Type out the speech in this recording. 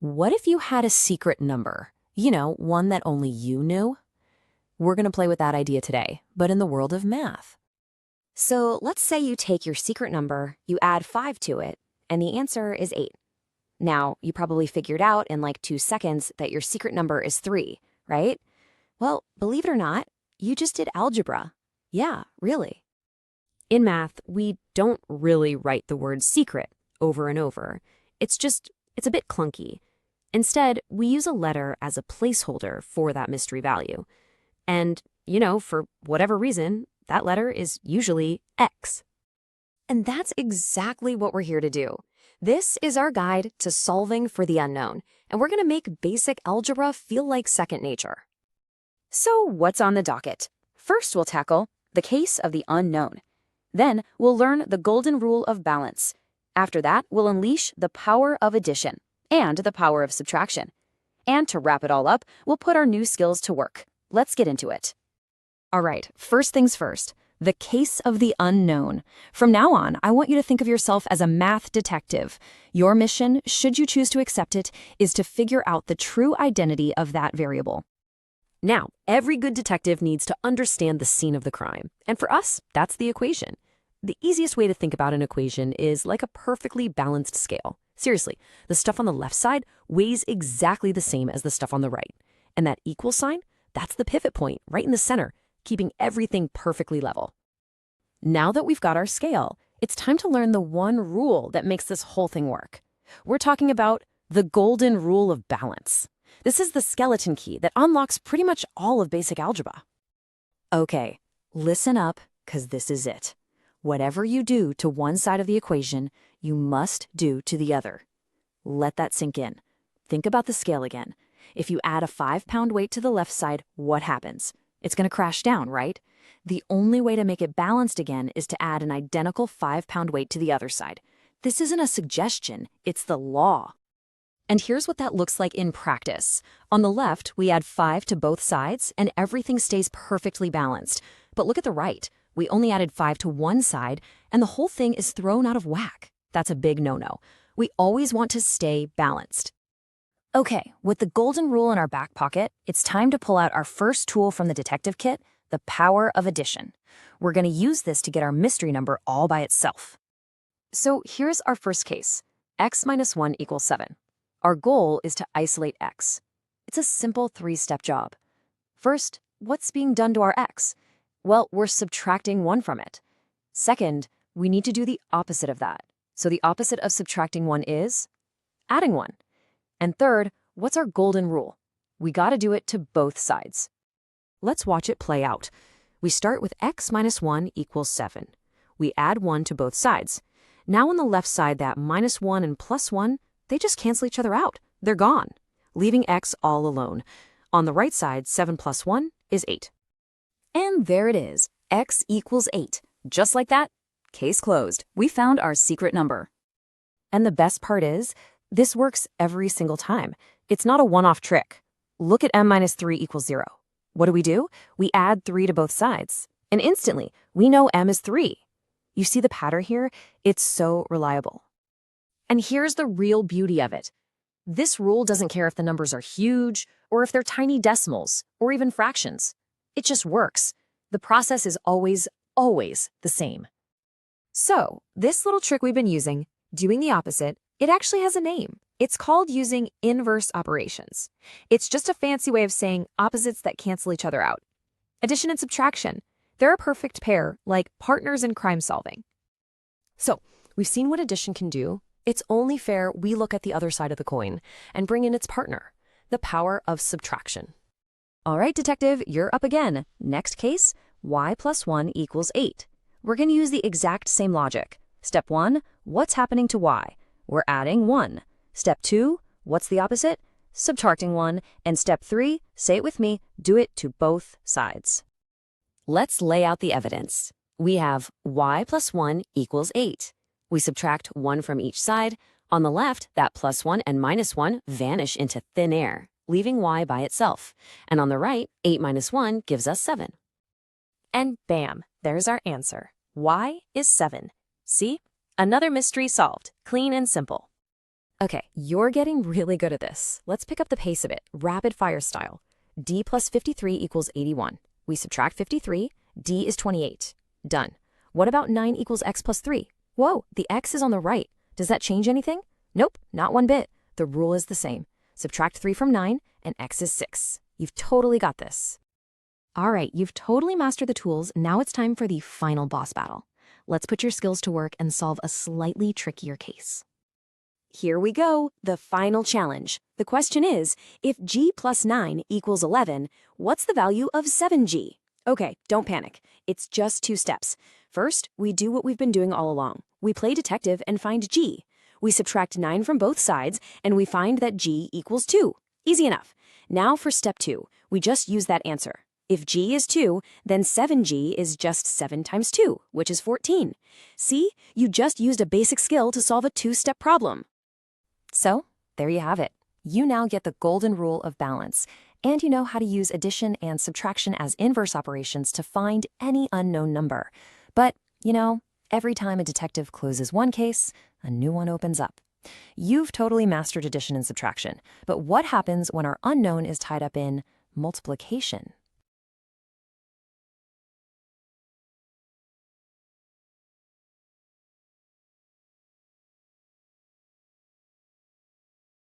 What if you had a secret number? You know, one that only you knew? We're going to play with that idea today, but in the world of math. So let's say you take your secret number, you add 5 to it, and the answer is 8. Now, you probably figured out in like 2 seconds that your secret number is 3, right? Well, believe it or not, you just did algebra. Yeah, really. In math, we don't really write the word secret over and over. It's a bit clunky. Instead, we use a letter as a placeholder for that mystery value. And, for whatever reason, that letter is usually X. And that's exactly what we're here to do. This is our guide to solving for the unknown, and we're going to make basic algebra feel like second nature. So what's on the docket? First, we'll tackle the case of the unknown. Then, we'll learn the golden rule of balance. After that, we'll unleash the power of addition and the power of subtraction. And to wrap it all up, we'll put our new skills to work. Let's get into it. All right, first things first, the case of the unknown. From now on, I want you to think of yourself as a math detective. Your mission, should you choose to accept it, is to figure out the true identity of that variable. Now, every good detective needs to understand the scene of the crime. And for us, that's the equation. The easiest way to think about an equation is like a perfectly balanced scale. Seriously, the stuff on the left side weighs exactly the same as the stuff on the right. And that equal sign, that's the pivot point right in the center, keeping everything perfectly level. Now that we've got our scale, it's time to learn the one rule that makes this whole thing work. We're talking about the golden rule of balance. This is the skeleton key that unlocks pretty much all of basic algebra. Okay, listen up, because this is it. Whatever you do to one side of the equation, you must do to the other. Let that sink in. Think about the scale again. If you add a 5-pound weight to the left side, what happens? It's going to crash down, right? The only way to make it balanced again is to add an identical 5-pound weight to the other side. This isn't a suggestion, it's the law. And here's what that looks like in practice. On the left, we add 5 to both sides, and everything stays perfectly balanced. But look at the right. We only added 5 to one side, and the whole thing is thrown out of whack. That's a big no-no. We always want to stay balanced. Okay, with the golden rule in our back pocket, it's time to pull out our first tool from the detective kit, the power of addition. We're going to use this to get our mystery number all by itself. So here's our first case. X minus 1 equals 7. Our goal is to isolate X. It's a simple 3-step job. First, what's being done to our X? Well, we're subtracting 1 from it. Second, we need to do the opposite of that. So the opposite of subtracting 1 is adding 1. And third, what's our golden rule? We got to do it to both sides. Let's watch it play out. We start with X minus 1 equals 7. We add 1 to both sides. Now on the left side, that minus 1 and plus 1, they just cancel each other out. They're gone, leaving X all alone. On the right side, 7 plus 1 is 8. And there it is, X equals 8. Just like that, case closed. We found our secret number. And the best part is, this works every single time. It's not a one-off trick. Look at m minus 3 equals 0. What do? We add 3 to both sides. And instantly, we know m is 3. You see the pattern here? It's so reliable. And here's the real beauty of it. This rule doesn't care if the numbers are huge, or if they're tiny decimals, or even fractions. It just works. The process is always the same. So, this little trick we've been using, doing the opposite, it actually has a name. It's called using inverse operations. It's just a fancy way of saying opposites that cancel each other out. Addition and subtraction. They're a perfect pair, like partners in crime solving. So, we've seen what addition can do. It's only fair we look at the other side of the coin and bring in its partner, the power of subtraction. All right, detective, you're up again. Next case, y plus 1 equals 8. We're going to use the exact same logic. Step 1, what's happening to y? We're adding 1. Step 2, what's the opposite? Subtracting 1. And step 3, say it with me, do it to both sides. Let's lay out the evidence. We have y plus 1 equals 8. We subtract 1 from each side. On the left, that plus 1 and minus 1 vanish into thin air, leaving y by itself. And on the right, 8 minus 1 gives us 7. And bam, there's our answer. Y is 7. See? Another mystery solved, clean and simple. Okay, you're getting really good at this. Let's pick up the pace a bit, rapid fire style. D plus 53 equals 81. We subtract 53, D is 28. Done. What about 9 equals x plus 3? Whoa, the x is on the right. Does that change anything? Nope, not one bit. The rule is the same. Subtract 3 from 9, and x is 6. You've totally got this. All right, you've totally mastered the tools. Now it's time for the final boss battle. Let's put your skills to work and solve a slightly trickier case. Here we go, the final challenge. The question is, if g plus 9 equals 11, what's the value of 7g? Okay, don't panic. It's just 2 steps. First, we do what we've been doing all along. We play detective and find g. We subtract 9 from both sides, and we find that g equals 2. Easy enough. Now for step 2, we just use that answer. If g is 2, then 7g is just 7 times 2, which is 14. See, you just used a basic skill to solve a 2-step problem. So, there you have it. You now get the golden rule of balance, and you know how to use addition and subtraction as inverse operations to find any unknown number. But, every time a detective closes one case, a new one opens up. You've totally mastered addition and subtraction, but what happens when our unknown is tied up in multiplication?